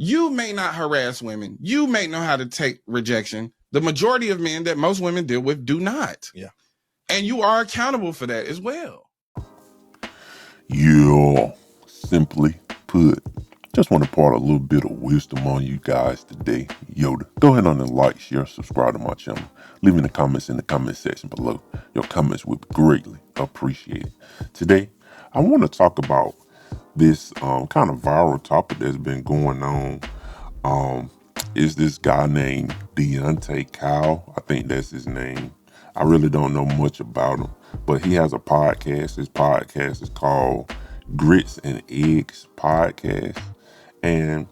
You may not harass women. You may know how to take rejection. The majority of men that most women deal with do not. Yeah. And you are accountable for that as well. Yeah, simply put, just want to impart a little bit of wisdom on you guys today. Yoda, go ahead and like, share, subscribe to my channel. Leave in the comments in the comment section below. Your comments would be greatly appreciated. Today, I want to talk about this kind of viral topic that's been going on. Is this guy named Deonte Cow? I think that's his name. I really don't know much about him, but he has a podcast. His podcast is called Grits and Eggs Podcast. And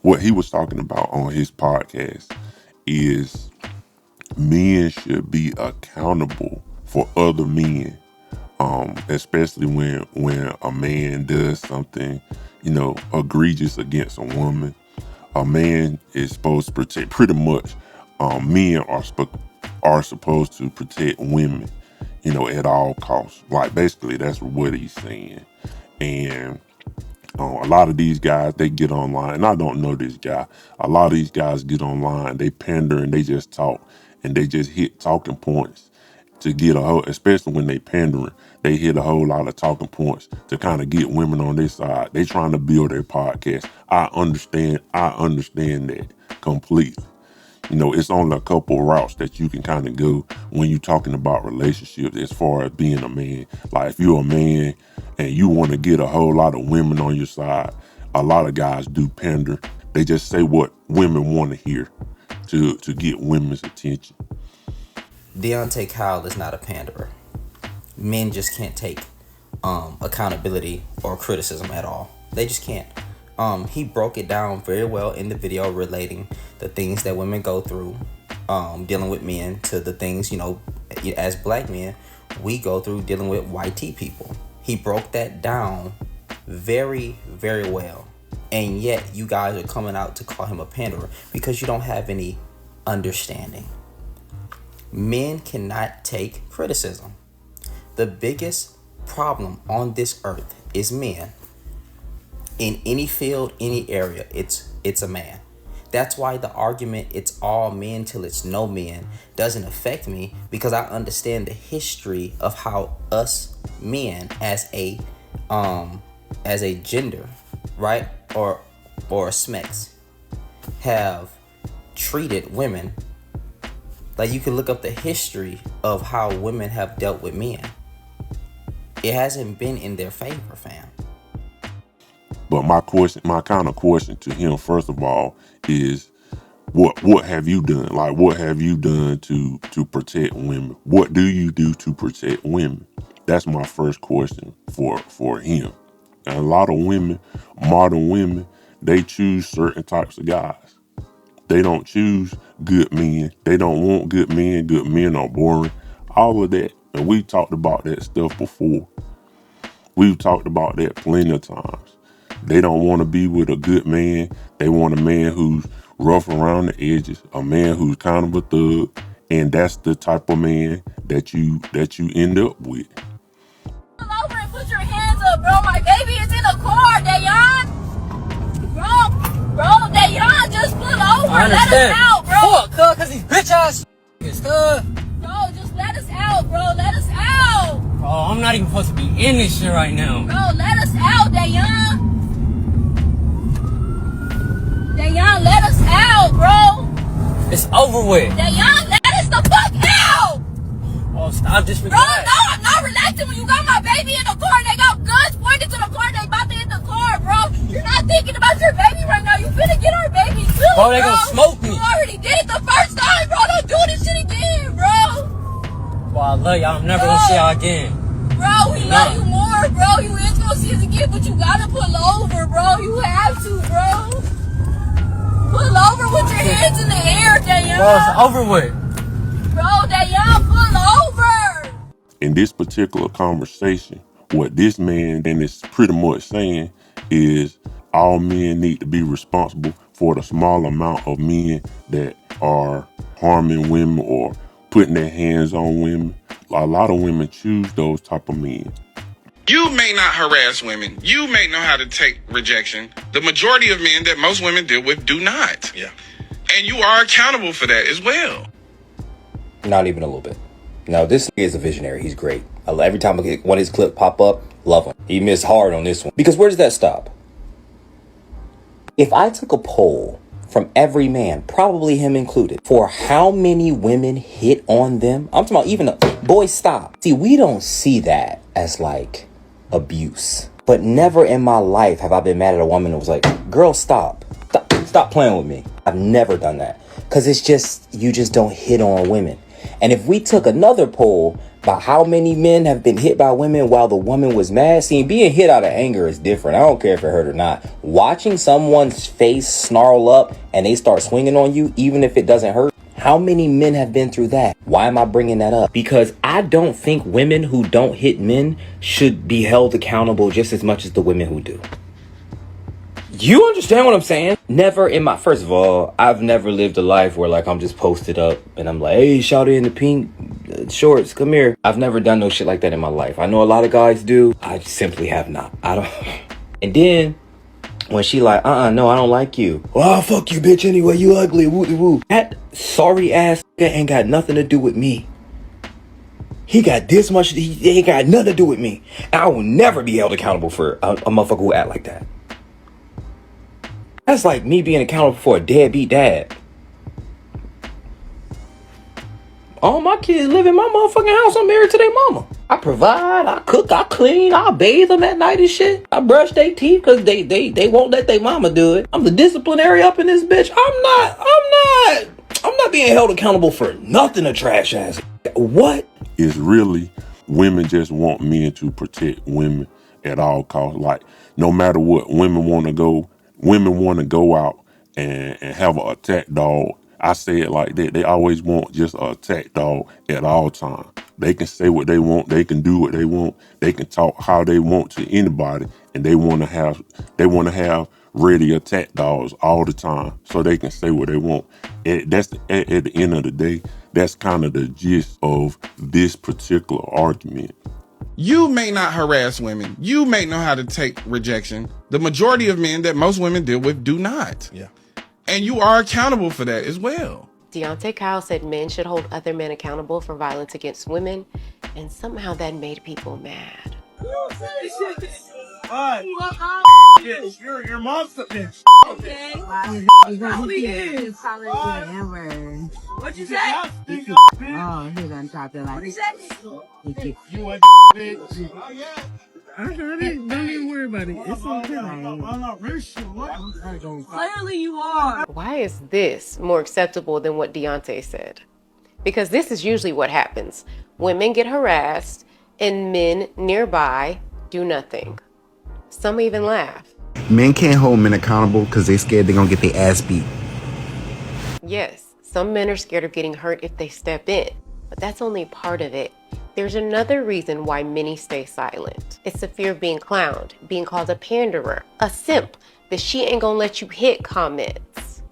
what he was talking about on his podcast is men should be accountable for other men, especially when a man does something, egregious against a woman. A man is supposed to protect, pretty much, men are supposed to protect women, at all costs. Like, basically, that's what he's saying. And a lot of these guys, they get online, and I don't know this guy. A lot of these guys get online, they pander, and they just talk, and they just hit talking points to get especially when they pandering, they hit a whole lot of talking points to kind of get women on their side. They trying to build their podcast. I understand that completely. It's only a couple of routes that you can kind of go when you're talking about relationships as far as being a man. Like, if you're a man and you want to get a whole lot of women on your side, a lot of guys do pander. They just say what women want to hear to get women's attention. Deonte Cow is not a panderer. Men just can't take accountability or criticism at all. They just can't. He broke it down very well in the video, relating the things that women go through dealing with men to the things, as black men, we go through dealing with white people. He broke that down very, very well. And yet you guys are coming out to call him a panderer because you don't have any understanding. Men cannot take criticism. The biggest problem on this earth is men. In any field, any area, it's a man. That's why the argument, it's all men till it's no men, doesn't affect me, because I understand the history of how us men as a gender, right? Or SMEX have treated women. Like, you can look up the history of how women have dealt with men. It hasn't been in their favor, fam. But my kind of question to him, first of all, is what have you done? Like, what have you done to protect women? What do you do to protect women? That's my first question for him. And a lot of women, modern women, they choose certain types of guys. They don't choose good men. They don't want good men. Good men are boring. All of that. And we talked about that stuff before. We've talked about that plenty of times. They don't want to be with a good man. They want a man who's rough around the edges, a man who's kind of a thug. And that's the type of man that you end up with. Pull over and put your hands up, bro. My baby is in the car, Deon. Bro, Deon, just pull over. I understand. Let us out, bro. Fuck, cuz these bitch ass niggas, Bro, just let us out, bro. Let us out. Bro, I'm not even supposed to be in this shit right now. Bro, let us out, Deon. Deon, let us out, bro. It's over with. Deon, let us the fuck out. Oh, stop this. Bro, no, I'm not relaxing when you got my baby in the car. They got guns pointed to the car. They about to hit the car, bro. You're not thinking about your baby right now. You finna get our baby too, Bro, they gonna smoke me. You already did it the first time, bro. Don't do this shit again, bro. Bro, I love y'all. I'm never gonna see y'all again. Bro, we love you more, bro. You is gonna see us again, but you gotta pull over, bro. You have to, bro. Pull over with your hands in the air, Deon. Bro, it's over with. Bro, Deon, pull over. In this particular conversation, what this man then is pretty much saying is all men need to be responsible for the small amount of men that are harming women or putting their hands on women. A lot of women choose those type of men. You may not harass women. You may know how to take rejection. The majority of men that most women deal with do not. Yeah. And you are accountable for that as well. Not even a little bit. No, this is a visionary. He's great. Every time I get one of his clips pop up, love him. He missed hard on this one. Because where does that stop? If I took a poll from every man, probably him included, for how many women hit on them, I'm talking about even boys, stop. See, we don't see that as like abuse. But never in my life have I been mad at a woman that was like, girl, stop playing with me. I've never done that. Because it's just, you just don't hit on women. And if we took another poll about how many men have been hit by women while the woman was mad, see, being hit out of anger is different. I don't care if it hurt or not. Watching someone's face snarl up and they start swinging on you, even if it doesn't hurt. How many men have been through that? Why am I bringing that up? Because I don't think women who don't hit men should be held accountable just as much as the women who do. You understand what I'm saying? Never in my, first of all, I've never lived a life where like I'm just posted up and I'm like, hey, shawty in the pink shorts, come here. I've never done no shit like that in my life. I know a lot of guys do. I simply have not. I don't. And then when she like, no, I don't like you. Well, fuck you, bitch, anyway. You ugly. Woo woo. That sorry ass ain't got nothing to do with me. He got this much. He ain't got nothing to do with me. And I will never be held accountable for a motherfucker who act like that. That's like me being accountable for a deadbeat dad. All my kids live in my motherfucking house. I'm married to their mama. I provide, I cook, I clean, I bathe them at night and shit. I brush their teeth because they won't let their mama do it. I'm the disciplinary up in this bitch. I'm not being held accountable for nothing, a trash ass. What? It's really women just want men to protect women at all costs. Like, no matter what, women want to go out and have an attack dog. I say it like that. They always want just an attack dog at all times. They can say what they want. They can do what they want. They can talk how they want to anybody, and they want to have ready attack dogs all the time, so they can say what they want. At the end of the day, that's kind of the gist of this particular argument. You may not harass women. You may know how to take rejection. The majority of men that most women deal with do not. Yeah. And you are accountable for that as well. Deonte Cow said men should hold other men accountable for violence against women, and somehow that made people mad. Your mom's a bitch. Okay. What'd you say? Oh, he's on top of like. What'd you say? You a bitch. Oh, yeah. I heard it. Don't even worry about it. It's okay. I'm not racial. Clearly you are. Why is this more acceptable than what Deante said? Because this is usually what happens. Women get harassed and men nearby do nothing. Some even laugh. Men can't hold men accountable because they scared they're gonna get their ass beat. Yes, some men are scared of getting hurt if they step in, but that's only part of it. There's another reason why many stay silent. It's the fear of being clowned, being called a panderer, a simp, the she ain't gonna let you hit comments.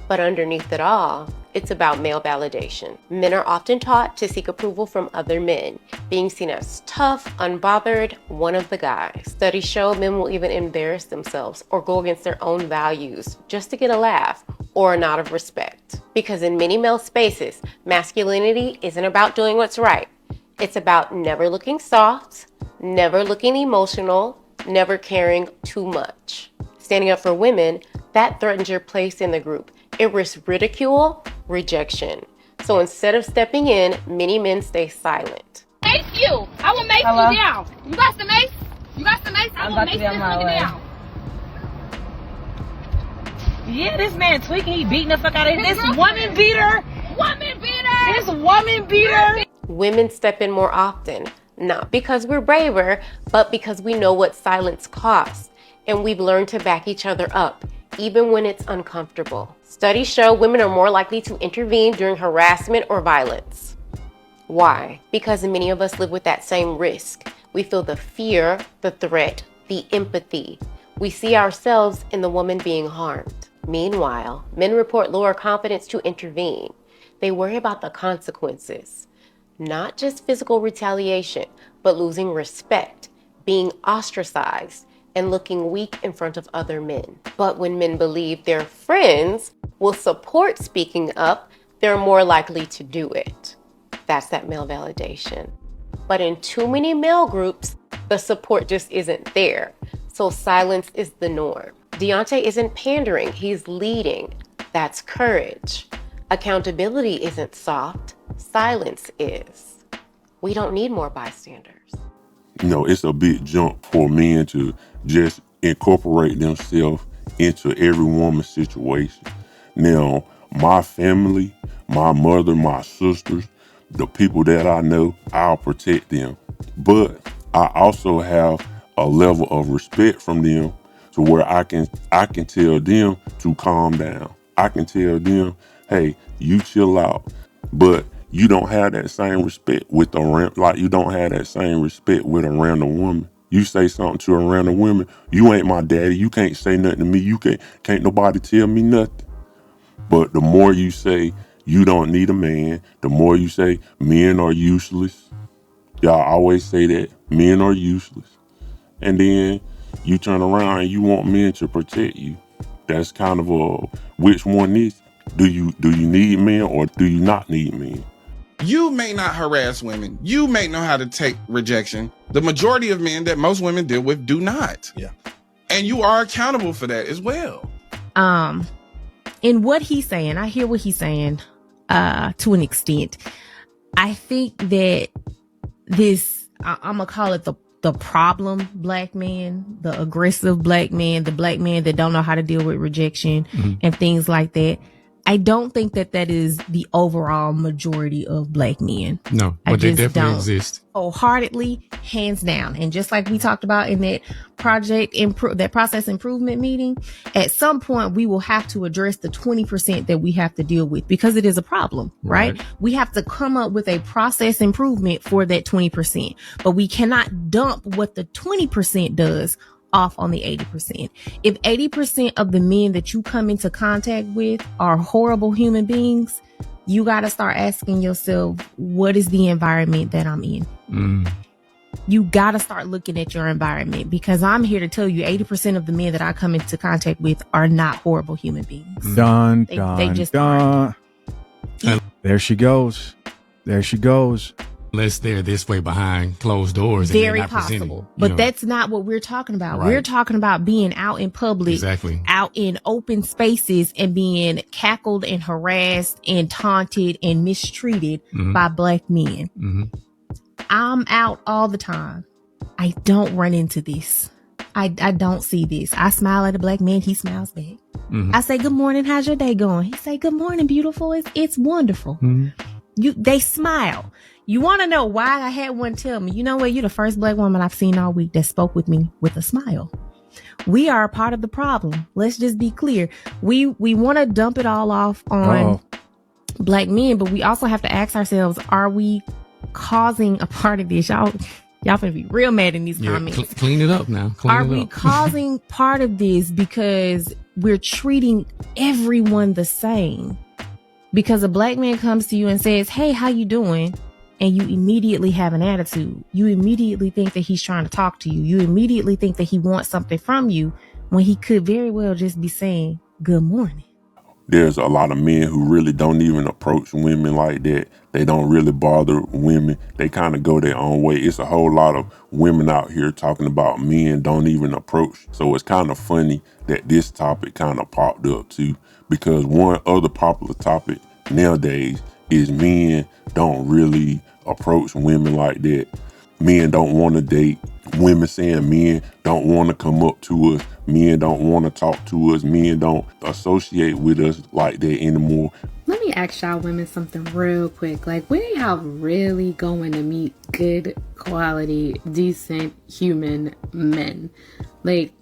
But underneath it all, it's about male validation. Men are often taught to seek approval from other men, being seen as tough, unbothered, one of the guys. Studies show men will even embarrass themselves or go against their own values just to get a laugh or a nod of respect. Because in many male spaces, masculinity isn't about doing what's right. It's about never looking soft, never looking emotional, never caring too much. Standing up for women, that threatens your place in the group. It risks ridicule, rejection. So instead of stepping in, many men stay silent. Mace you. I will mace you down. You got the mace? You got the mace? I will mace this nigga down. Yeah, this man tweaking. He beating the fuck out of this woman beater. Woman beater. This woman beater. Women step in more often, not because we're braver, but because we know what silence costs, and we've learned to back each other up, even when it's uncomfortable. Studies show women are more likely to intervene during harassment or violence. Why? Because many of us live with that same risk. We feel the fear, the threat, the empathy. We see ourselves in the woman being harmed. Meanwhile, men report lower confidence to intervene. They worry about the consequences. Not just physical retaliation, but losing respect, being ostracized, and looking weak in front of other men. But when men believe their friends will support speaking up, they're more likely to do it. That's that male validation. But in too many male groups, the support just isn't there. So silence is the norm. Deante isn't pandering, he's leading. That's courage. Accountability isn't soft, silence is. We don't need more bystanders. You know, it's a big jump for men to just incorporate themselves into every woman's situation. Now, my family, my mother, my sisters, the people that I know, I'll protect them. But I also have a level of respect from them to where I can tell them to calm down. I can tell them, hey, you chill out. But you don't have that same respect with you don't have that same respect with a random woman. You say something to a random woman, you ain't my daddy. You can't say nothing to me. You can't nobody tell me nothing. But the more you say you don't need a man, the more you say men are useless. Y'all always say that men are useless. And then you turn around and you want men to protect you. That's kind of which one is? Do you need men or do you not need men? You may not harass women. You may know how to take rejection. The majority of men that most women deal with do not. Yeah. And you are accountable for that as well. In what he's saying, I hear what he's saying, to an extent. I think that this, I'm gonna call it the problem black man, the aggressive black man, the black man that don't know how to deal with rejection and things like that. I don't think that is the overall majority of black men. No, but they definitely exist. Wholeheartedly, hands down. And just like we talked about in that that process improvement meeting, at some point we will have to address the 20% that we have to deal with because it is a problem, right? We have to come up with a process improvement for that 20%, but we cannot dump what the 20% does off on the 80%. If 80% of the men that you come into contact with are horrible human beings, you got to start asking yourself, what is the environment that I'm in? You got to start looking at your environment, because I'm here to tell you 80% of the men that I come into contact with are not horrible human beings. They just aren't. There she goes. There she goes. Unless they're this way behind closed doors. Very possible. But that's not what we're talking about. We're talking about being out in public, out in open spaces, and being cackled and harassed and taunted and mistreated by black men. I'm out all the time. I don't run into this. I don't see this. I smile at a black man. He smiles back. I say, good morning. How's your day going? He say, good morning, beautiful. It's wonderful. They smile. You want to know why? I had one tell me, you know what? You're the first black woman I've seen all week that spoke with me with a smile. We are a part of the problem. Let's just be clear. We want to dump it all off on black men, but we also have to ask ourselves, are we causing a part of this? Y'all finna be real mad in these comments. Clean it up now. Are we causing part of this because we're treating everyone the same? Because a black man comes to you and says, hey, how you doing? And you immediately have an attitude. You immediately think that he's trying to talk to you. You immediately think that he wants something from you when he could very well just be saying, good morning. There's a lot of men who really don't even approach women like that. They don't really bother women. They kind of go their own way. It's a whole lot of women out here talking about men don't even approach. So it's kind of funny that this topic kind of popped up too, because one other popular topic nowadays is men don't really approach women like that. Men don't want to date. Women saying men don't want to come up to us. Men don't want to talk to us. Men don't associate with us like that anymore. Let me ask y'all women something real quick. Like, when are y'all really going to meet good quality, decent human men? Like,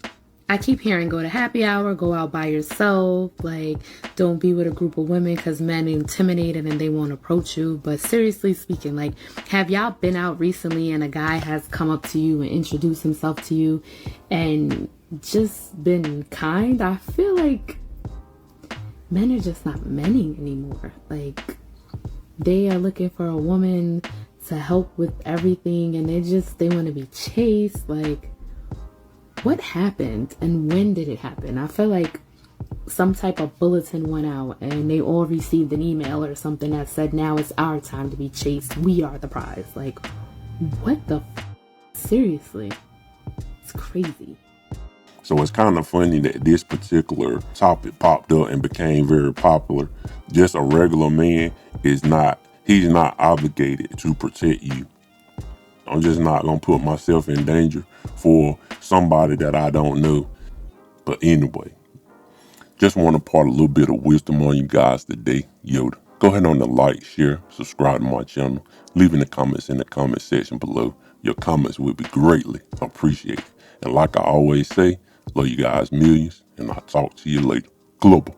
I keep hearing go to happy hour, go out by yourself, like don't be with a group of women because men intimidate and they won't approach you. But seriously speaking, like, have y'all been out recently and a guy has come up to you and introduced himself to you and just been kind? I feel like men are just not menning anymore. Like, they are looking for a woman to help with everything and they want to be chased. Like, what happened and when did it happen? I feel like some type of bulletin went out and they all received an email or something that said, now it's our time to be chased. We are the prize. Like, what the seriously? It's crazy. So it's kind of funny that this particular topic popped up and became very popular. Just a regular man he's not obligated to protect you. I'm just not going to put myself in danger for somebody that I don't know. But anyway, just want to impart a little bit of wisdom on you guys today, Yoda. Go ahead on the like, share, subscribe to my channel. Leave in the comments in the comment section below. Your comments will be greatly appreciated. And like I always say, love you guys millions, and I'll talk to you later. Global.